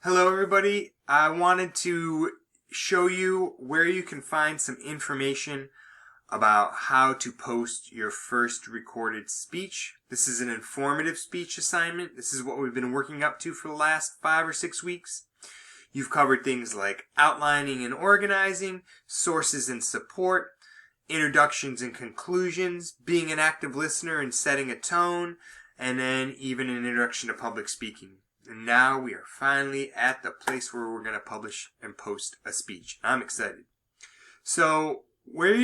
Hello everybody. I wanted to show you where you can find some information about how to post your first recorded speech. This is an informative speech assignment. This is what we've been working up to for the last 5 or 6 weeks. You've covered things like outlining and organizing, sources and support, introductions and conclusions, being an active listener and setting a tone, and then even an introduction to public speaking. And now we are finally at the place where we're going to publish and post a speech. I'm excited. So we're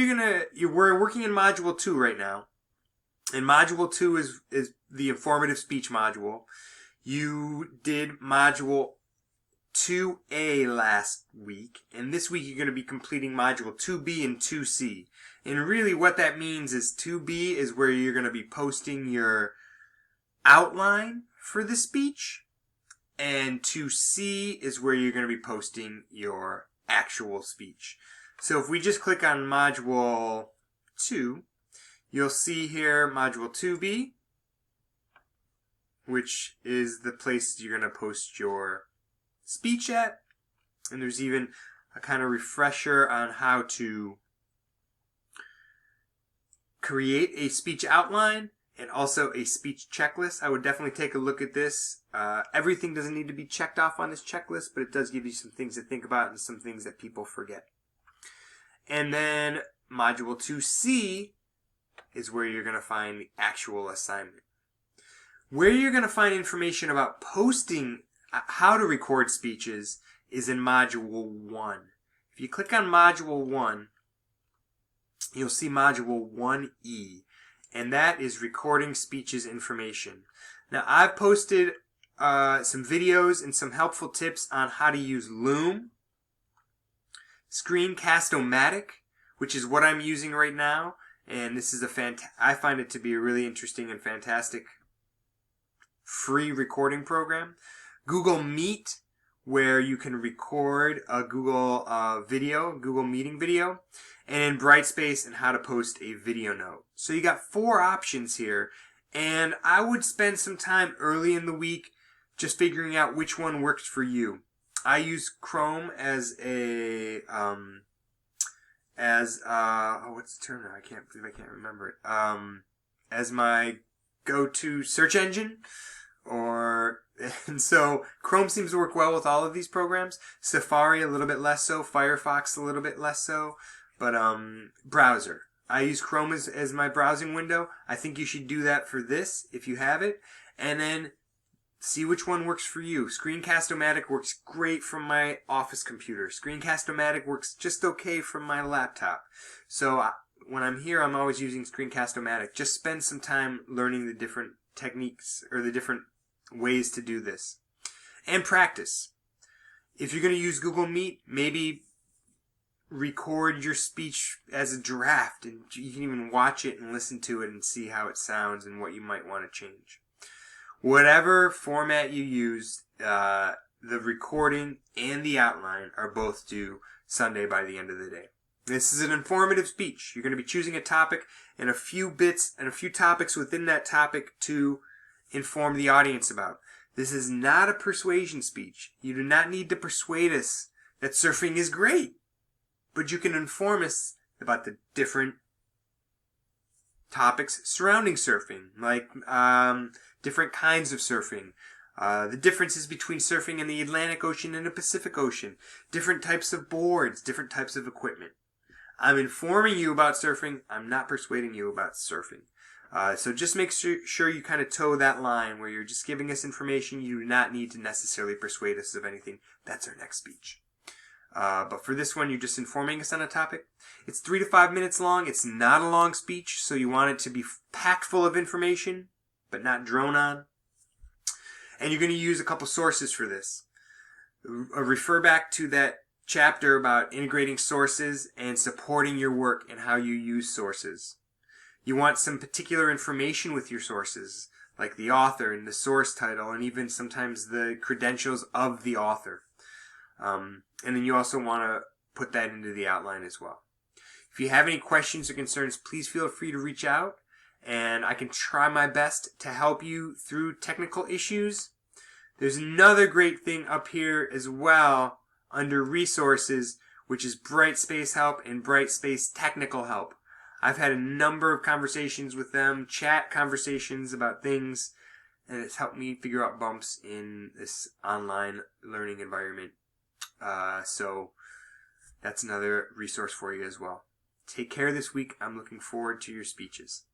working in Module 2 right now. And Module 2 is the informative speech module. You did Module 2A last week. And this week you're going to be completing Module 2B and 2C. And really what that means is 2B is where you're going to be posting your outline for the speech. And 2C is where you're going to be posting your actual speech. So if we just click on Module 2, you'll see here Module 2B, which is the place you're going to post your speech at. And there's even a kind of refresher on how to create a speech outline and also a speech checklist. I would definitely take a look at this. Everything doesn't need to be checked off on this checklist, but it does give you some things to think about and some things that people forget. And then Module 2C is where you're going to find the actual assignment. Where you're going to find information about posting, how to record speeches, is in Module 1. If you click on Module 1, you'll see Module 1E. And that is recording speeches information. Now, I've posted some videos and some helpful tips on how to use Loom, Screencast-O-Matic, which is what I'm using right now. And this is I find it to be a really interesting and fantastic free recording program. Google Meet, where you can record a Google Google Meeting video, and in Brightspace and how to post a video note. So you got 4 options here, and I would spend some time early in the week just figuring out which one works for you. I use Chrome as a what's the term now? I can't remember it. As my go-to search engine, and so Chrome seems to work well with all of these programs. Safari a little bit less so, Firefox a little bit less so, but browser. I use Chrome as my browsing window. I think you should do that for this if you have it, and then see which one works for you. Screencast-O-Matic works great from my office computer. Screencast-O-Matic works just okay from my laptop. So when I'm here, I'm always using Screencast-O-Matic. Just spend some time learning the different techniques or the different ways to do this. And practice. If you're going to use Google Meet, maybe record your speech as a draft, and you can even watch it and listen to it and see how it sounds and what you might want to change. Whatever format you use, the recording and the outline are both due Sunday by the end of the day. This is an informative speech. You're going to be choosing a topic and a few bits and a few topics within that topic to inform the audience about. This is not a persuasion speech. You do not need to persuade us that surfing is great, but you can inform us about the different topics surrounding surfing, like different kinds of surfing, the differences between surfing in the Atlantic Ocean and the Pacific Ocean, different types of boards, different types of equipment. I'm informing you about surfing. I'm not persuading you about surfing. So just make sure you kind of toe that line where you're just giving us information. You do not need to necessarily persuade us of anything. That's our next speech. But for this one, you're just informing us on a topic. It's 3 to 5 minutes long. It's not a long speech, so you want it to be packed full of information, but not drone on. And you're going to use a couple sources for this. Refer back to that chapter about integrating sources and supporting your work and how you use sources. You want some particular information with your sources, like the author and the source title, and even sometimes the credentials of the author. And then you also want to put that into the outline as well. If you have any questions or concerns, please feel free to reach out, and I can try my best to help you through technical issues. There's another great thing up here as well under resources, which is Brightspace Help and Brightspace Technical Help. I've had a number of conversations with them, chat conversations about things, and it's helped me figure out bumps in this online learning environment. So that's another resource for you as well. Take care this week. I'm looking forward to your speeches.